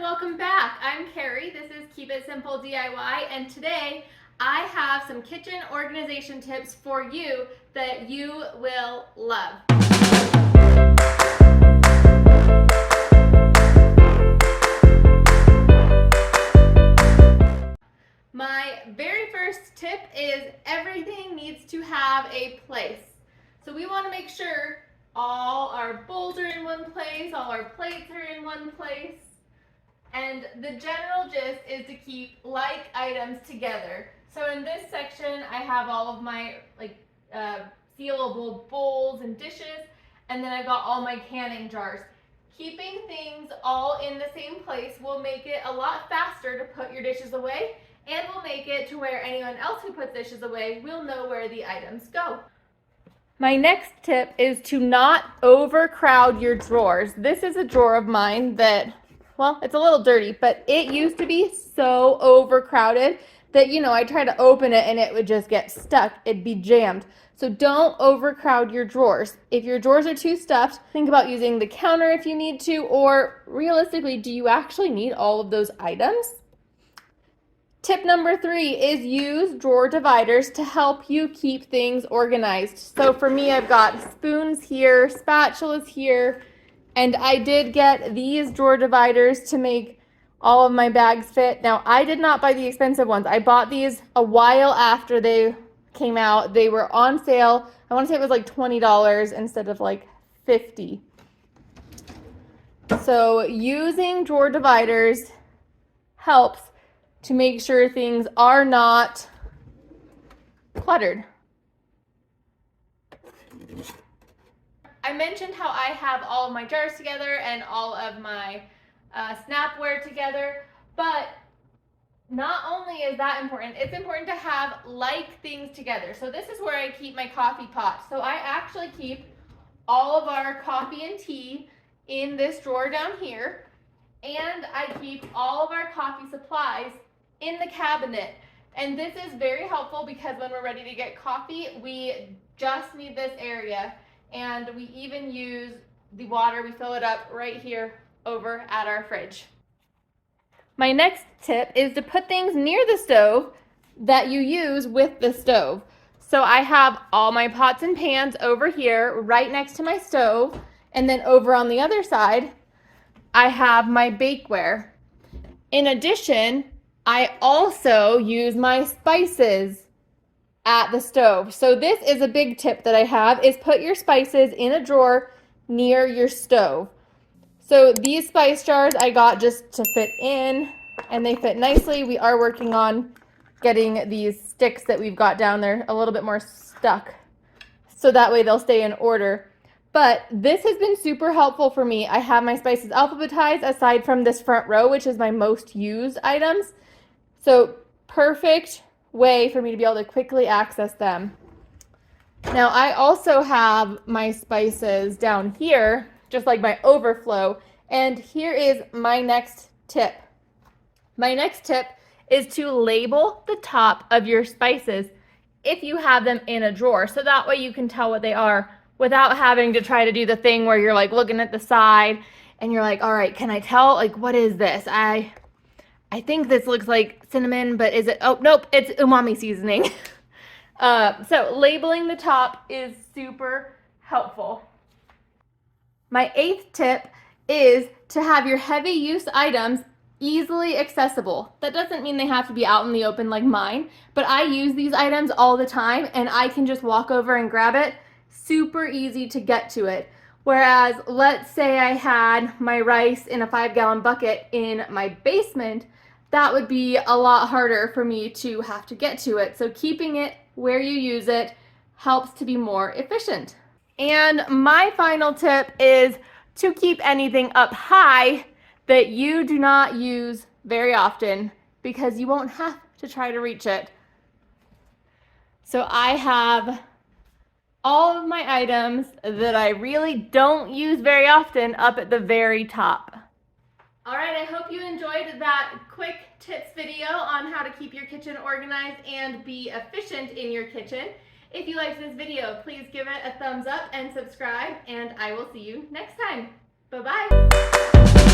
and welcome back. I'm Carrie. This is Keep It Simple DIY, and today I have some kitchen organization tips for you that you will love. My very first tip is everything needs to have a place. So we want to make sure all our bowls are in one place, all our plates are in one place. And the general gist is to keep like items together. So in this section, I have all of my sealable bowls and dishes, and then I've got all my canning jars. Keeping things all in the same place will make it a lot faster to put your dishes away, and will make it to where anyone else who puts dishes away will know where the items go. My next tip is to not overcrowd your drawers. This is a drawer of mine that, well, it's a little dirty, but it used to be so overcrowded that, I try to open it and it would just get stuck. It'd be jammed. So don't overcrowd your drawers. If your drawers are too stuffed, think about using the counter if you need to, or realistically, do you actually need all of those items? Tip number 3 is use drawer dividers to help you keep things organized. So for me, I've got spoons here, spatulas here, and I did get these drawer dividers to make all of my bags fit. Now, I did not buy the expensive ones. I bought these a while after they came out. They were on sale. I want to say it was like $20 instead of like $50. So using drawer dividers helps to make sure things are not cluttered. I mentioned how I have all of my jars together and all of my snapware together, but not only is that important, it's important to have like things together. So this is where I keep my coffee pot. So I actually keep all of our coffee and tea in this drawer down here, and I keep all of our coffee supplies in the cabinet. And this is very helpful because when we're ready to get coffee, we just need this area. And we even use the water, we fill it up right here over at our fridge. My next tip is to put things near the stove that you use with the stove. So I have all my pots and pans over here right next to my stove, and then over on the other side, I have my bakeware. In addition, I also use my spices at the stove. So this is a big tip that I have, is put your spices in a drawer near your stove. So these spice jars I got just to fit in, and they fit nicely. We are working on getting these sticks that we've got down there a little bit more stuck, so that way they'll stay in order. But this has been super helpful for me. I have my spices alphabetized aside from this front row, which is my most used items. So perfect way for me to be able to quickly access them. Now I also have my spices down here, just like my overflow, and here is my next tip. My next tip is to label the top of your spices if you have them in a drawer, so that way you can tell what they are without having to try to do the thing where you're like looking at the side and you're like, all right, can I tell, like, what is this? I think this looks like cinnamon, but is it? Oh, nope, it's umami seasoning. So labeling the top is super helpful. My 8th tip is to have your heavy use items easily accessible. That doesn't mean they have to be out in the open like mine, but I use these items all the time and I can just walk over and grab it. Super easy to get to it. Whereas let's say I had my rice in a 5-gallon bucket in my basement, that would be a lot harder for me to have to get to it. So keeping it where you use it helps to be more efficient. And my final tip is to keep anything up high that you do not use very often, because you won't have to try to reach it. So I have all of my items that I really don't use very often up at the very top. All right, I hope you enjoyed that quick tips video on how to keep your kitchen organized and be efficient in your kitchen. If you liked this video, please give it a thumbs up and subscribe, and I will see you next time. Bye-bye.